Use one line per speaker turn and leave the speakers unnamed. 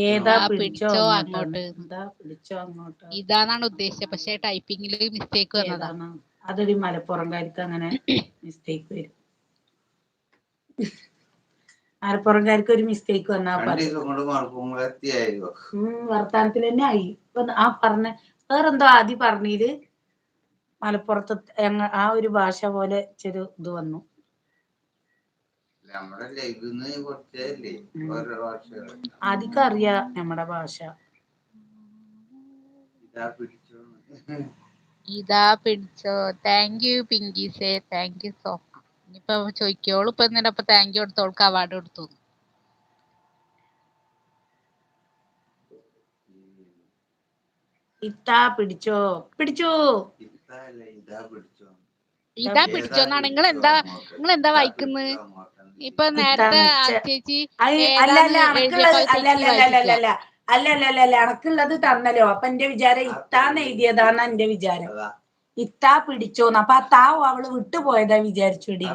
ഏതാ പിടിച്ചോ അങ്ങോട്ട്. എന്താ പിടിച്ചോ അങ്ങോട്ട്
ഇതാന്നാണ് ഉദ്ദേശിച്ചത്, പക്ഷെ ടൈപ്പിംഗില് മിസ്റ്റേക്ക് വന്നതാ.
ഏതാണ്? അതൊരു മലപ്പുറംകാർക്ക് അങ്ങനെ മിസ്റ്റേക്ക് വരും. മലപ്പുറംകാർക്ക് ഒരു മിസ്റ്റേക്ക് വന്നാ വർത്താനത്തിൽ തന്നെ ആയി. ഇപ്പൊ ആ പറഞ്ഞ വേറെന്തോ ആദ്യം പറഞ്ഞില് മലപ്പുറത്ത് ആ ഒരു ഭാഷ പോലെ ചെറു ഇത് വന്നു. ആദ്യം അറിയാ നമ്മുടെ ഭാഷ.
ഇതാ പിടിച്ചോ. താങ്ക് യു പിങ്കീസേ, താങ്ക് യു സോ മച്ച്. ഇനിയിപ്പൊ ചോദിക്കോളൂ, ഇപ്പൊ എന്തിനാ താങ്ക് യു കൊടുത്തോൾക്ക് അവാർഡ് കൊടുത്തു.
ഇത്താ പിടിച്ചോ. പിടിച്ചോ.
ഇതാ പിടിച്ചോന്നാണ്. നിങ്ങൾ എന്താ വായിക്കുന്നത്? ഇപ്പൊ നേരത്തെ ചേച്ചി ഏതാന്ന് എഴുതിയപ്പോ ചേച്ചി വായിപ്പിക്കുക.
അല്ലല്ലല്ല അണക്കുള്ളത് തന്നല്ലോ. അപ്പൊ എന്റെ വിചാരം ഇത്താന്ന് എഴുതിയതാന്ന എന്റെ വിചാരം. ഇത്താ പിടിച്ചോന്ന്. അപ്പൊ ആ താ അവള് വിട്ടുപോയതാ വിചാരിച്ചുടി.